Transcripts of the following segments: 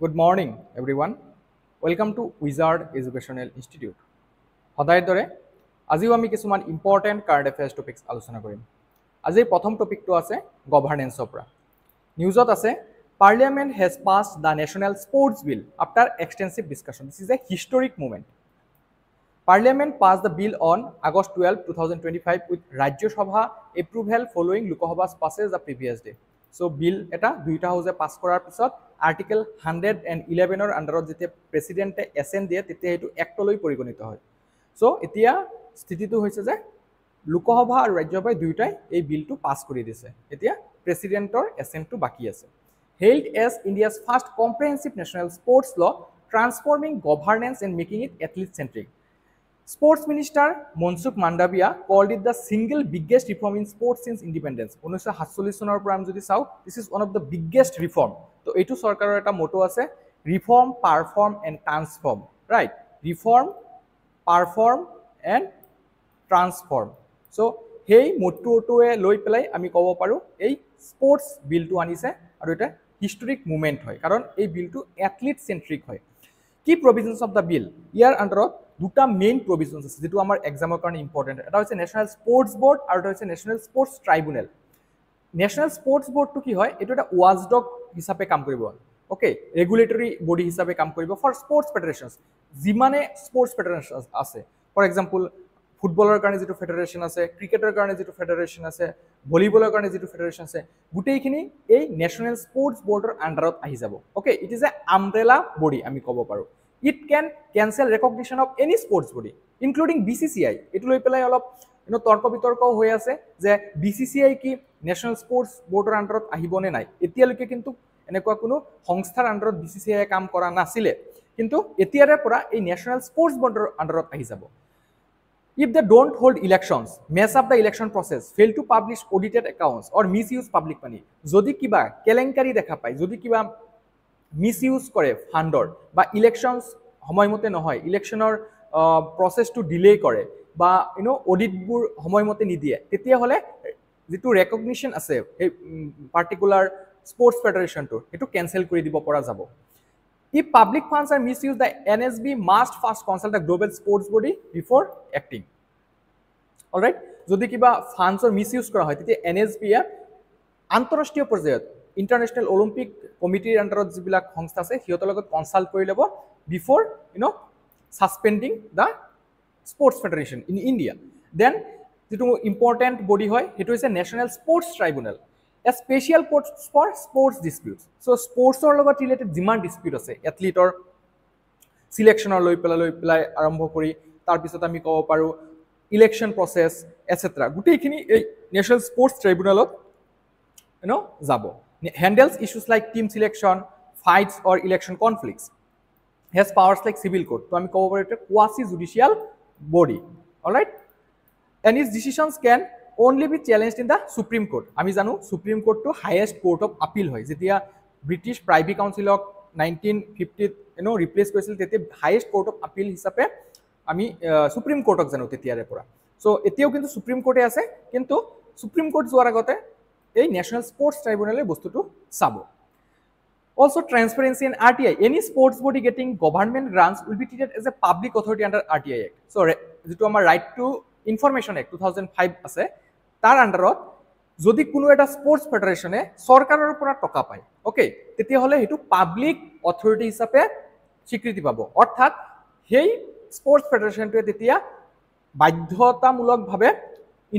Good morning, everyone. Welcome to Wizard Educational Institute. সদায়ৰ দৰে আজিও আমি কিছুমান ইম্পৰ্টেণ্ট কাৰেণ্ট এফেয়াৰ্ছ টপিক্স আলোচনা কৰিম। আজিৰ প্ৰথম টপিকটো আছে গভাৰ্নেন্সৰ পৰা। নিউজত আছে Parliament has passed the National Sports Bill after extensive discussion. This is a historic moment. Parliament passed the bill on August 12, 2025 with Rajya Sabha approval following Lok Sabha's passage the previous day. So bill eta duita house pass korar pisot article 111 or under jete president assent die tete etu act loi porigonito hoy. So etia sthiti tu hoise je Lok Sabha aru Rajya Sabha duitai ei bill tu pass kori dise. Etia president or assent tu baki ase. Hailed as India's first comprehensive national sports law transforming governance and making it athlete centric. Sports Minister Mansukh Mandavia called it the single biggest reform in sports since independence. 1947 চনৰ পৰা আমি যদি চাও, this is one of the biggest reform. তো এইটো সৰকাৰৰ এটা মোটো আছে reform, perform and transform, right? Reform, perform and transform. So hey মোটোটোৱে লৈ পেলাই আমি ক'ব পাৰো এই স্পোৰ্টস বিলটো আনিছে আৰু এটা হিষ্টৰিক মুভমেন্ট হয় কাৰণ এই বিলটো এথলিট সেন্ট্ৰিক হয়। কি provisions of the bill? ইয়াৰ আন্ডাৰত দুটা মেইন provisions আছে যেটো আমাৰ এক্সামৰ কাৰণে ইম্পৰ্টেন্ট। এটা হৈছে ন্যাশনাল স্পোৰ্টস বোৰ্ড আৰু এটা হৈছে ন্যাশনাল স্পোৰ্টস ট্ৰাইব্যুনেল। ন্যাশনাল স্পোৰ্টস বোৰ্ডটো কি হয়? এটো এটা ওয়াচডগ হিচাপে কাম কৰিব। ওকে, ৰেগুলেটৰি বডি হিচাপে কাম কৰিব ফৰ স্পোৰ্টস ফেডাৰেশনস। যিমানে স্পোৰ্টস ফেডাৰেশনস আছে, ফৰ এক্সাম্পল ফুটবলৰ কাৰণে যেটো ফেডাৰেশন আছে, ক্ৰিকেটৰ কাৰণে যেটো ফেডাৰেশন আছে, ভলিবলৰ কাৰণে যেটো ফেডাৰেশন আছে, গুটেইখিনি এই ন্যাশনাল স্পোৰ্টস বোৰ্ডৰ আন্ডাৰত আহি যাব। Okay, it is a umbrella body আমি ক'ব পাৰো। It can cancel recognition of any sports body, including BCCI. এটো লৈ পেলাই অলপ তৰ্ক বিতৰ্ক হৈ আছে যে BCCI কি ন্যাশনাল স্পোৰ্টস বোৰ্ডৰ আন্ডাৰত আহিবনে নাই। এতিয়ালৈকে কিন্তু এনেকুৱা কোনো সংস্থাৰ আন্ডাৰত BCCI কাম কৰা নাছিলে, কিন্তু এতিয়াৰে পৰা এই ন্যাশনাল স্পোৰ্টস বোৰ্ডৰ আন্ডাৰত আহি যাব। If they don't hold elections, mess up the election process, fail to publish audited accounts or misuse public money, যদি কিবা কেলেংকাৰী দেখা পায়, যদি কিবা মিসইউজ কৰে ফান্ডৰ বা ইলেকশনস সময়মতে নহয়, ইলেকশনৰ প্ৰসেসটো ডিলে কৰে বা অডিটবোৰ সময়মতে নিদিয়ে, তেতিয়া হলে যেটো ৰেকগনিশন আছে এই পাৰ্টিকুলাৰ স্পোৰ্টস ফেডাৰেশনটো এটো ক্যান্সেল কৰি দিব পৰা যাব। If public funds are misused, the NSB must first consult the global sports body before acting. All right, যদি কিবা ফান্ডৰ মিসইউজ কৰা হয় তেতিয়া NSB আন্তঃৰাষ্ট্ৰীয় পৰ্যায়ত ইন্টাৰনেশনাল অলিম্পিক কমিটিৰ আন্ডাৰত যিবিলাক সংস্থা আছে সিহঁতৰ লগত কনসাল্ট কৰি ল'ব before suspending the sports federation in India. Then যেটো ইম্পৰ্টেন্ট বডি হয় সেইটো হৈছে national sports tribunal, a special court for sports disputes. So স্পোৰ্টসৰ লগত ৰিলেটেড যিমান ডিসপিউট আছে এথলিটৰ সিলেকশনৰ লৈ পেলাই আৰম্ভ কৰি তাৰ পিছত আমি ক'ব পাৰো ইলেকশন প্ৰসেস এটসেট্ৰা, গোটেইখিনি এই নেশ্যনেল স্পোর্টস ট্রাইব্যুনেলত যাব। Handles issues like team selection, fights or election conflicts. Has powers like civil court. So আমি ক'ব পাৰো এটা quasi judicial body. All right, and its decisions can only be challenged in the Supreme Court. আমি জানো Supreme Court to highest court of appeal হয়। যেতিয়া British প্ৰাইভি কাউন্সিলক 1950 ৰিপ্লেস কৰিছিল তেতিয়া হাইয়েষ্ট কোৰ্ট অফ আপিল হিচাপে আমি সুপ্ৰিম কোৰ্টক জানো তেতিয়াৰে পৰা। সো এতিয়াও কিন্তু সুপ্ৰিম কোৰ্টে আছে, কিন্তু সুপ্ৰিম কোৰ্ট যোৱাৰ আগতে এই ন্যাশনাল স্পোর্টস ট্রাইব্যুনেলে বস্তুটো চাব। Also transparency and RTI. Any sports body getting government grants will be treated as a public authority under RTI Act. So যেটো আমাৰ ৰাইট টু ইনফৰমেশন অ্যাক্ট 2005 আছে, তাৰ আন্ডাৰত যদি কোনো এটা স্পোৰ্টস ফেডাৰেশনে সৰকাৰৰ পৰা টকা পায়, ওকে, তেতিয়া হলে হেতু পাব্লিক অথৰিটি হিচাপে স্বীকৃতি পাব। অৰ্থাৎ সেই স্পোৰ্টস ফেডাৰেশনটোৱে তেতিয়া বাধ্যতামূলকভাৱে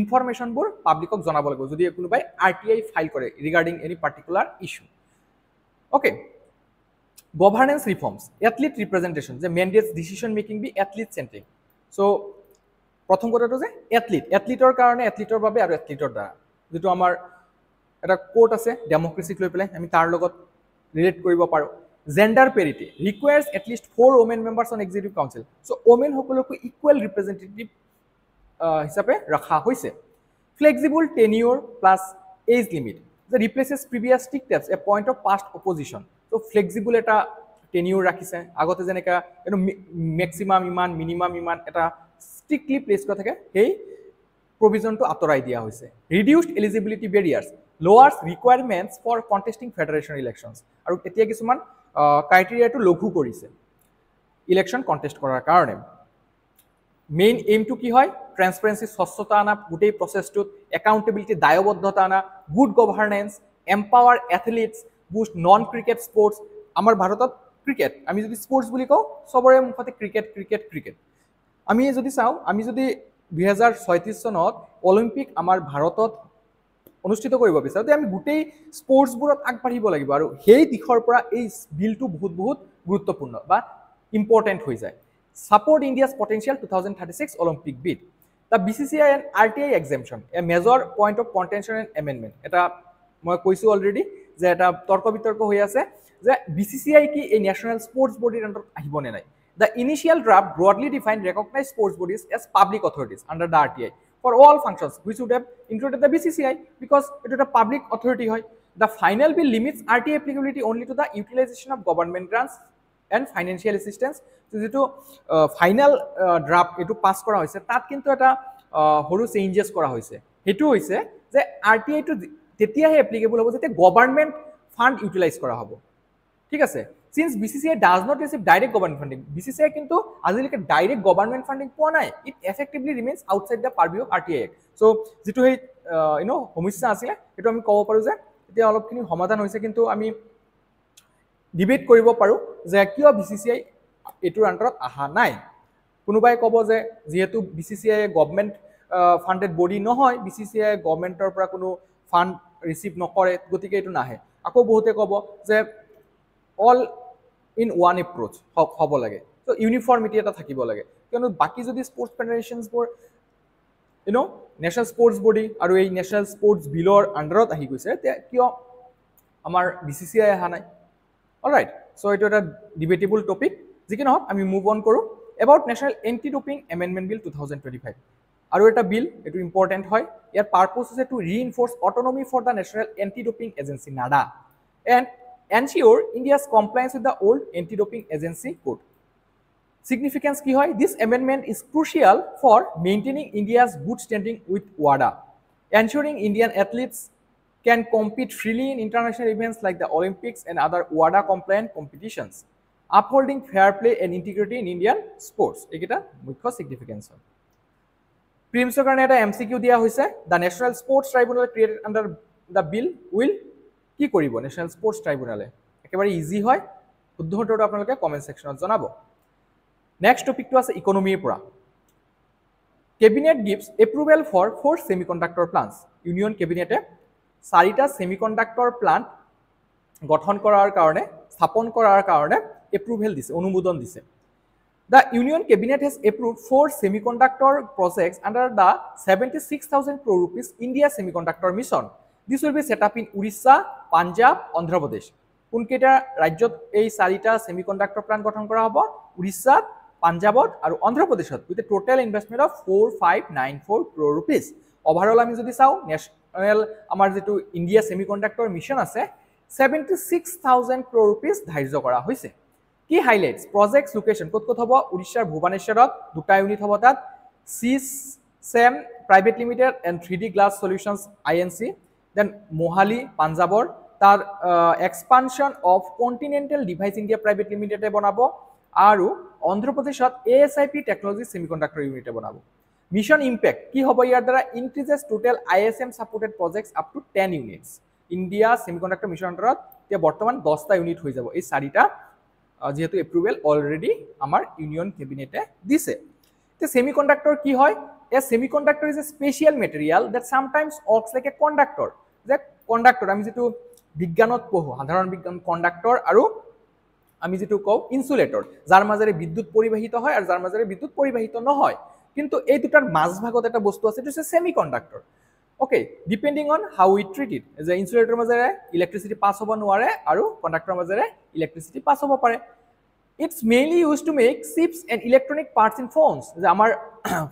ইনফৰমেশনবোৰ পাব্লিকক জনাব লাগিব যদি কোনোবাই RTI ফাইল কৰে regarding any particular issue. Okay, governance reforms, athlete representation যে mandates decision making be athlete centric. So প্রথম কথাটো যে এথলিটৰ কাৰণে এথলিটৰ বাবে আৰু এথলিটৰ দ্বাৰা যেটো আমাৰ এটা কোট আছে ডেমোক্ৰেসিক লৈ পেলাই আমি তাৰ লগত ৰিলেট কৰিব পাৰো। Gender parity requires at least 4 women members on executive council. So women সকলকো ইকুৱেল ৰিপ্ৰেজেন্টেটিভ হিচাপে ৰাখা হৈছে। Flexible tenure plus age limit যে replaces previous strict caps a point of past opposition. So flexible এটা tenure ৰাখিছে, আগতে যেনেকা maximum ইমান মিনিমাম ইমান এটা স্ট্ৰিক্টলি প্লেস কৰা থাকে সেই প্ৰভিজনটো আঁতৰাই দিয়া হৈছে। ৰিডিউসড eligibility বেৰিয়াৰ্স, lowers requirements for contesting federation elections. আৰু এতিয়া কিছুমান ক্ৰাইটেৰিয়াটো লঘু কৰিছে ইলেকশ্যন কণ্টেষ্ট কৰাৰ কাৰণে। মেইন এইমটো কি হয়? ট্ৰেন্সপাৰেঞ্চি, স্বচ্ছতা আনা গোটেই প্ৰচেছটোত, একাউণ্টেবিলিটি, দায়বদ্ধতা আনা, good governance, empower athletes, boost non cricket sports. আমাৰ ভাৰতত ক্ৰিকেট, আমি যদি স্পৰ্টছ বুলি কওঁ চবৰে মুখতে ক্ৰিকেট ক্ৰিকেট ক্ৰিকেট। আমি যদি চাওঁ, আমি যদি 2036 চনত অলিম্পিক আমাৰ ভাৰতত অনুষ্ঠিত কৰিব বিচাৰোঁ, তেতিয়া আমি গোটেই স্পৰ্টছবোৰত আগবাঢ়িব লাগিব, আৰু সেই দিশৰ পৰা এই বিলটো বহুত বহুত গুৰুত্বপূৰ্ণ বা ইম্পৰ্টেণ্ট হৈ যায়। Support India's potential 2036 Olympic bid. The BCCI and RTI exemption, a major point of contention and amendment. এটা মই কৈছোঁ অলৰেডি যে এটা তৰ্ক বিতৰ্ক হৈ আছে যে BCCI কি এই ন্যাশনাল স্পৰ্টছ বডিৰ আণ্ডাৰত আহিব নে নাই। The initial draft broadly defined recognized sports bodies as public authorities under the RTI for all functions, which would have included the BCCI because it is a public authority হয়. The final bill limits RTI applicability only to the utilization of government grants and financial assistance. যেটো final draft এইটো পাছ কৰা হৈছে তাত কিন্তু এটা সৰু changes কৰা হৈছে। সেইটো হৈছে যে RTIটো তেতিয়াহে এপ্লিকেবল হ'ব যেতিয়া গভৰ্ণমেণ্ট ফাণ্ড ইউটিলাইজ কৰা হ'ব। ঠিক আছে, since BCCI does not receive direct government funding, BCCI কিন্তু আজিলৈকে ডাইৰেক্ট গভৰ্ণমেণ্ট ফাণ্ডিং পোৱা নাই, it effectively remains outside the purview of RTI act. So' যিটো সেই সমস্যা আছিলে সেইটো আমি ক'ব পাৰোঁ যে এতিয়া অলপখিনি সমাধান হৈছে, কিন্তু আমি ডিবেট কৰিব পাৰোঁ যে কিয় BCCI এইটোৰ আণ্ডাৰত অহা নাই। কোনোবাই ক'ব যে যিহেতু BCCI গভৰ্ণমেণ্ট ফাণ্ডেড বডি নহয়, BCCI গভৰ্ণমেণ্টৰ পৰা কোনো ফাণ্ড ৰিচিভ নকৰে, গতিকে এইটো নাহে। আকৌ বহুতে ক'ব যে অল ইন ওৱান এপ্ৰ'চ হ'ব লাগে, ত' ইউনিফৰ্মিটি এটা থাকিব লাগে, কিয়নো বাকী যদি স্পৰ্টছ ফেডাৰেশ্যনছবোৰ নেশ্যনেল স্পৰ্টছ বডি আৰু এই নেশ্যনেল স্পৰ্টছ বিলৰ আণ্ডাৰত আহি গৈছে, তেতিয়া কিয় আমাৰ BCCI অহা নাই। অলৰাইট, চ' এইটো এটা ডিবেটেবল টপিক। যি কি নহওক আমি মুভ অন কৰোঁ। About national anti doping amendment bill 2025, আৰু এটা বিল, এইটো ইম্পৰ্টেণ্ট হয়। ইয়াৰ পাৰ্পজ হৈছে to reinforce autonomy for the national anti doping agency NADA and ensure India's compliance with the world anti doping agency code. Significance কি হয়? This amendment is crucial for maintaining India's good standing with WADA, ensuring Indian athletes can compete freely in international events like the Olympics and other WADA compliant competitions, upholding fair play and integrity in Indian sports. এইকেইটা মুখ্য significance হয়। প্ৰিলিমছৰ কাৰণে এটা MCQ দিয়া হৈছে। The national sports tribunal created under the bill will কি কৰিব national sports ট্ৰাইব্যুনেলে? একেবাৰে ইজি হয়, শুদ্ধ উত্তৰটো আপোনালোকে কমেণ্ট ছেকশ্যনত জনাব। নেক্সট টপিকটো আছে ইকনমিৰ পৰা। Cabinet gives approval for 4 semiconductor plants. Union কেবিনেটে 4টা ছেমিকণ্ডাক্টৰ প্লাণ্ট গঠন কৰাৰ কাৰণে, স্থাপন কৰাৰ কাৰণে এপ্ৰুভেল দিছে, অনুমোদন দিছে। The Union Cabinet has approved 4 semiconductor projects under the 76,000 crore rupees India Semiconductor Mission. This will be set up in Orissa, Punjab, Andhra Pradesh. কোনকেইটা ৰাজ্যত এই 4টা ছেমিকণ্ডাক্টৰ প্লাণ্ট গঠন কৰা হ'ব? উৰিষ্যাত, পাঞ্জাবত আৰু অন্ধ্ৰ প্ৰদেশত, with a total investment of 4594 crore rupees. Overall আমি যদি চাওঁ, নেশ্যনেল আমাৰ যিটো ইণ্ডিয়া ছেমিকণ্ডাক্টৰ মিছন আছে 76,000 crore rupees ধাৰ্য কৰা হৈছে। কি হাইলাইটছ? প্ৰজেক্টছ লোকেশ্যন ক'ত ক'ত হ'ব? উৰিষ্যাৰ ভুৱনেশ্বৰত 2টা ইউনিট হ'ব, তাত CSEM private limited and 3D glass solutions INC, then Mohali পাঞ্জাবৰ, তাৰ expansion of continental device India private লিমিটেডে বনাব, আৰু অন্ধ্ৰপ্ৰদেশত ASIP টেকনলজি ছেমিকণ্ডাক্টৰ ইউনিটে বনাব। মিছন ইম্পেক্ট কি হ'ব? ইয়াৰ দ্বাৰা increases total ISM supported projects up to 10 units. India semiconductor mission আণ্ডাৰত এতিয়া বৰ্তমান 10টা ইউনিট হৈ যাব, এই 4টা যেহেতু এপ্ৰুভেল অলৰেডি আমাৰ ইউনিয়ন কেবিনেটে দিছে। এতিয়া ছেমিকণ্ডাক্টৰ কি হয়? A semiconductor is a special material that sometimes works like a conductor. যে কণ্ডাক্টৰ আমি যিটো বিজ্ঞানত পঢ়োঁ, সাধাৰণ বিজ্ঞান, কণ্ডাক্টৰ আৰু আমি যিটো কওঁ ইনচুলেটৰ, যাৰ মাজেৰে বিদ্যুৎ পৰিবাহিত হয় আৰু যাৰ মাজেৰে বিদ্যুৎ পৰিবাহিত নহয়, কিন্তু এই দুটাৰ মাজভাগত এটা বস্তু আছে, এইটো হৈছে semiconductor. Okay, depending on how we treat it, যে ইনচুলেটৰৰ মাজেৰে ইলেক্ট্ৰিচিটি পাছ হ'ব নোৱাৰে আৰু কণ্ডাক্টৰৰ মাজেৰে ইলেক্ট্ৰিচিটি পাছ হ'ব পাৰে। It's mainly use to make chips and electronic parts in phones, যে আমাৰ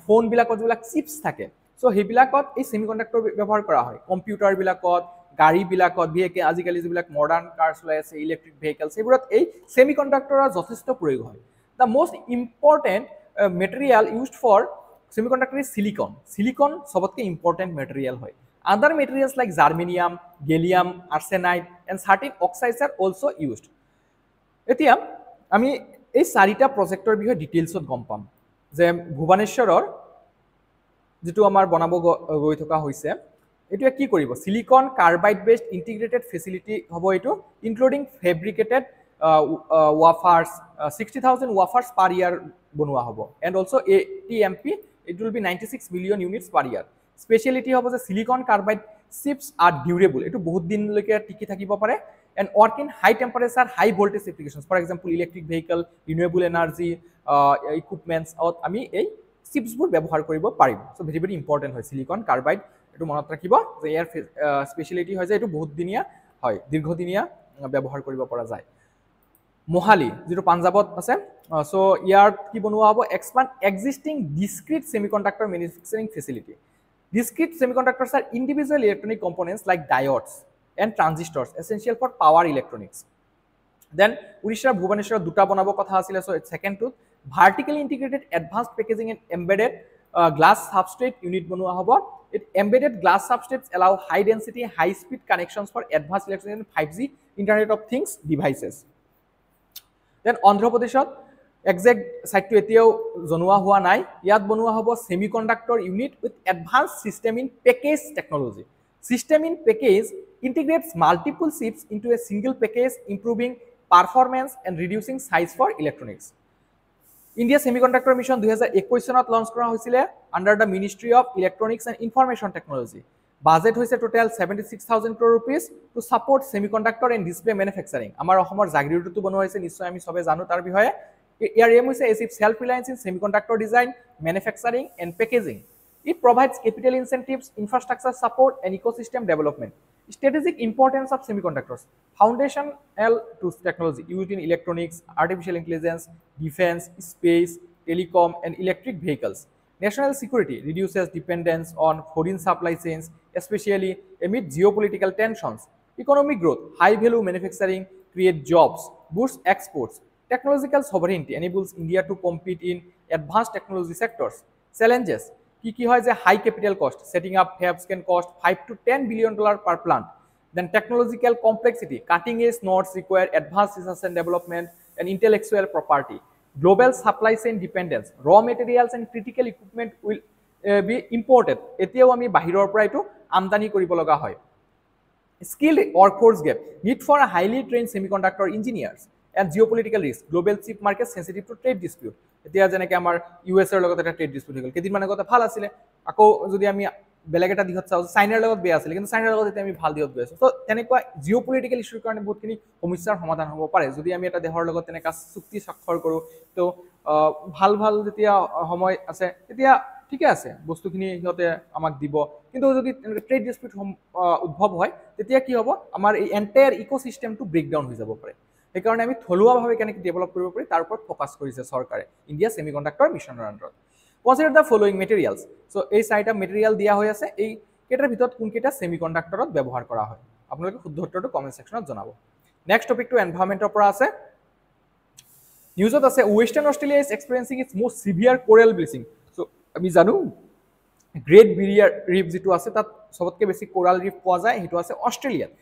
ফোনবিলাকত যিবিলাক চিপছ থাকে, চ' সেইবিলাকত এই ছেমিকণ্ডাক্টৰ ব্যৱহাৰ কৰা হয়। কম্পিউটাৰবিলাকত, গাড়ীবিলাকত, বিশেষকৈ আজিকালি যিবিলাক মডাৰ্ণ কাৰ্ছ ওলাই আছে, ইলেক্ট্ৰিক ভেহিকেলছ, সেইবোৰত এই ছেমিকণ্ডাক্টৰৰ যথেষ্ট প্ৰয়োগ হয়। The most important material used for semiconductor is silicon. Silicon sobotke important material hoy. Other materials like germanium, gallium, arsenide and certain oxides are also used. এতিয়া আমি এই চাৰিটা প্ৰজেক্টৰ বিষয়ে ডিটেইলছত গম পাম যে ভুৱনেশ্বৰৰ যেটো আমাৰ বনাব গৈ থকা হৈছে এটো কি কৰিব silicon carbide based integrated facility হ'ব এটো ইনক্লুডিং ফেব্ৰিকেটেড ওয়াফাৰ্স 60000 ওয়াফাৰ্স পাৰ ইয়াৰ বনোৱা হ'ব and also ATMP it will be 96 million units per year speciality হ'ব যে সিলিকন কাৰ্বাইড চিপস আৰ ডিউৰেবল এটো বহুত দিন লৈকে টিকি থাকিব পাৰে and work in high temperature high voltage applications for example electric vehicle renewable energy equipments আমি এই চিপসবোৰ ব্যৱহাৰ কৰিব পাৰিম সো ভেৰি ভেৰি ইম্পৰ্টেন্ট হয় সিলিকন কাৰ্বাইড এটো মনত ৰাখিব যে ইয়াৰ স্পেশালিটি হয় যে এটো বহুত দিনিয়া হয় দীৰ্ঘদিনিয়া ব্যৱহাৰ কৰিব পৰা যায় মোহালি যেটো পাঞ্জাবত আছে সো ইয়াৰ কি বনোৱা হ'ব expand existing discrete semiconductor manufacturing facility discrete semiconductors are individual electronic components like diodes and transistors essential for power electronics then Odisha Bhubaneswar duta banabo kotha asile so second to vertically integrated advanced packaging and embedded glass substrate unit banua hobo it embedded glass substrates allow high density high speed connections for advanced electronic and 5G internet of things devices then Andhra Pradeshot exact site to etiao jonua hua nai yat bonua hobo semiconductor unit with advanced system in package technology system in package integrates multiple chips into a single package improving performance and reducing size for electronics India Semiconductor Mission 2021 sonot launch kora hoisile under the Ministry of Electronics and Information Technology budget hoise total 76000 crore rupees to support semiconductor and display manufacturing amar ohomor jagriru tu bonwa hoise nishoy ami sobe janu tar bihoye Your aim is achieve self-reliance in semiconductor design, manufacturing, and packaging. It provides capital incentives, infrastructure support, and ecosystem development. Strategic importance of semiconductors. Foundational to technology used in electronics, artificial intelligence, defense, space, telecom, and electric vehicles. National security reduces dependence on foreign supply chains, especially amid geopolitical tensions. Economic growth, high-value manufacturing create jobs, boosts exports. Technological sovereignty enables India to compete in advanced technology sectors. Challenges ki hoy je high capital cost setting up fabs can cost 5 to 10 billion dollar per plant then technological complexity cutting edge nodes require advanced research and development and intellectual property global supply chain dependence raw materials and critical equipment will be imported etiao ami bahiror pora etu amdani koribo loga hoy skilled workforce gap need for a highly trained semiconductor engineers and geopolitical risk global chip market sensitive to trade dispute etia jeneke amar US er logot eta trade dispute hol kedin mane kotha bhal asile ako jodi ami beleg eta dihot chao China logot be asile kintu China logot eta ami bhal dihot goi asu so tenekwa geopolitical issue karone bahut kini samosyar samadhan hobo pare jodi ami eta dehor logot teneka chukti sakhor koru to bhal bhal jetia homoy ase etia ঠিকে আছে বস্তুখিনি হিতে আমাক দিব কিন্তু যদি trade dispute উদ্ভৱ হয় তেতিয়া কি হ'ব আমাৰ এই এন্টায়াৰ ইকোসিস্টেমটো ব্ৰেকডাউন হৈ যাব পাৰে সেইকাৰণে আমি থলুৱাভাৱে কেনেকৈ ডেভেলপ কৰিব পাৰি তাৰ ওপৰত ফোকাস কৰিছে চৰকাৰে ইণ্ডিয়া সেমিকন্ডাক্টৰ মিছনৰ আন্ডাৰত consider the following materials so এই চাৰিটা মেটেৰিয়েল দিয়া হৈ আছে এই কেইটাৰ ভিতৰত কোনকেইটা সেমিকন্ডাক্টৰত ব্যৱহাৰ কৰা হয় আপোনালোকে শুদ্ধ উত্তৰটো কমেন্ট সেকশনত জনাব নেক্সট টপিকটো এনভায়ৰনমেন্টৰ পৰা আছে নিউজত আছে Western Australia is experiencing its most severe coral bleaching so আমি জানো গ্ৰেট বেৰিয়াৰ ৰিফ যেটো আছে তাত সবতকৈ বেছি কোৰাল ৰিফ পোৱা যায় হেতু আছে অষ্ট্ৰেলিয়াত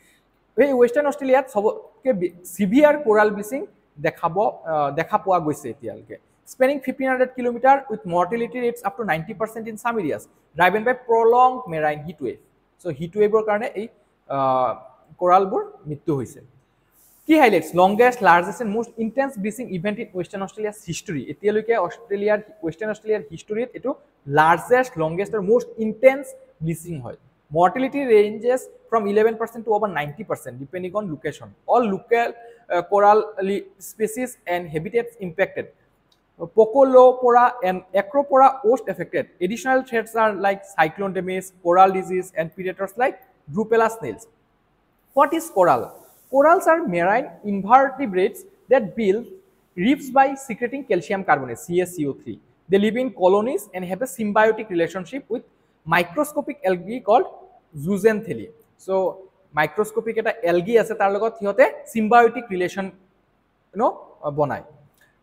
এই ওয়েস্টাৰ্ণ অষ্ট্ৰেলিয়াত সবতকৈ সিভিয়াৰ কোৰাল ব্লিচিং দেখা পোৱা গৈছে এতিয়ালৈকে spanning 1500 kilometer with mortality rates up to 90% in some areas driven by prolonged marine heat wave so heat wave or karone ei coral bur mrityu hoise key highlights longest largest and most intense bleaching event in western australia's history etialoke western australia's history etu largest longest or most intense bleaching hoy mortality ranges from 11% to over 90% depending on location all local coral species and habitats impacted Pocolopora and Acropora host affected. Additional threats are like cyclone damage, coral disease, and predators like Drupella snails. What is coral? Corals are marine invertebrates that build reefs by secreting calcium carbonate (CaCO3). They live in colonies and have a symbiotic relationship with microscopic algae called zooxanthellae. So, microscopic eta algae ase tar logot hiyote symbiotic relation bonai.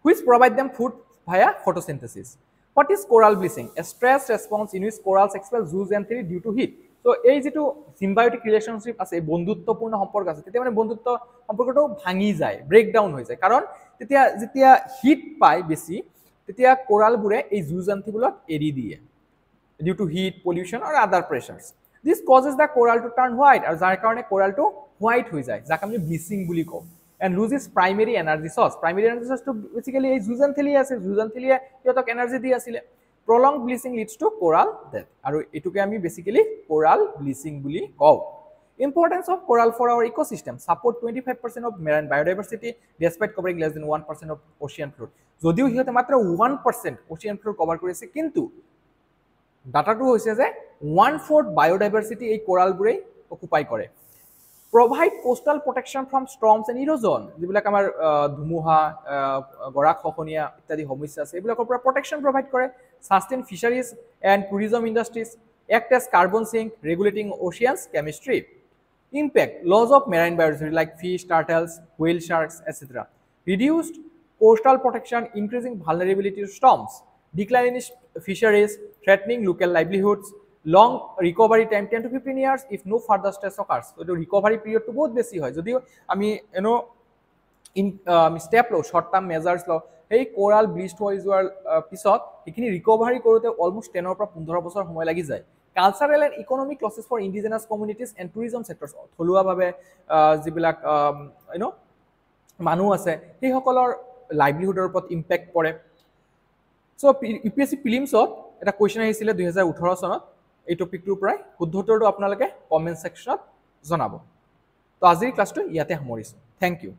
Which provide them food via photosynthesis. What is coral bleaching? A stress response in which corals expel zooxanthellae due to heat. তো এই যেটো symbiotic relationship আছে বন্ধুত্বপূর্ণ সম্পৰ্ক আছে তেতিয়া মানে বন্ধুত্ব সম্পৰ্কটো ভাঙি যায় ব্ৰেক ডাউন হৈ যায় কাৰণ তেতিয়া যেতিয়া হিট পায় বেছি তেতিয়া কোৰালবোৰে এই জুজান্থিবোৰক এৰি দিয়ে due to heat pollution or other pressures this causes the coral to turn white আৰু যাৰ কাৰণে কোৰালটো হোৱাইট হৈ যায় যাক আমি ব্লিচিং বুলি কওঁ and loses primary energy source to basically এই জুজান্থিলি আছে জুজান্থিলিয়ে ইহঁতক এনাৰ্জি দি আছিলে prolonged bleaching leads to coral death আৰু এটুকে আমি বেসিক্যালি coral bleaching বুলি কওঁ importance of coral for our ecosystem support 25% of marine biodiversity despite covering less than 1% of ocean floor যদিও ইহঁতে মাত্ৰ 1% ocean floor কভাৰ কৰিছে কিন্তু ডাটাটো হৈছে যে 1/4 biodiversity এই কোৰালবোৰে অকুপাই কৰে provide coastal protection from storms and erosion যিবিলাক আমাৰ ধুমুহা গৰাখহনীয়া ইত্যাদি সমস্যা আছে এইবিলাকৰ পৰা protection provide কৰে sustain fisheries and tourism industries act as carbon sink regulating oceans chemistry impact loss of marine biodiversity like fish turtles whale sharks etc reduced coastal protection increasing vulnerability to storms decline in fisheries threatening local livelihoods long recovery time 10 to 15 years if no further stress occurs so the recovery period to বহুত বেছি হয় যদিও আমি step লো short term measures লো এই coral bleach হৈ যোৱাৰ পিছত এখিনি ৰিকভাৰী কৰোতে অলমোস্ট 10 পৰা 15 বছৰ সময় লাগি যায় cultural and economic losses for indigenous communities and tourism sectors থলুৱাভাৱে যিবিলাক মানুহ আছে সেই সকলৰ লাইভলিহুডৰ ওপৰত ইম্প্যাক্ট পৰে সো ইউপিএসসি প্ৰিলিমছত এটা কোৱেশ্চন আহিছিলে 2018 চনত এই টপিকটোৰ পৰাই শুদ্ধ উত্তৰটো আপোনালোকে কমেন্ট সেকশনত জনাব তো আজিৰ ক্লাছটো ইয়াতে সামৰিছো থ্যাংক ইউ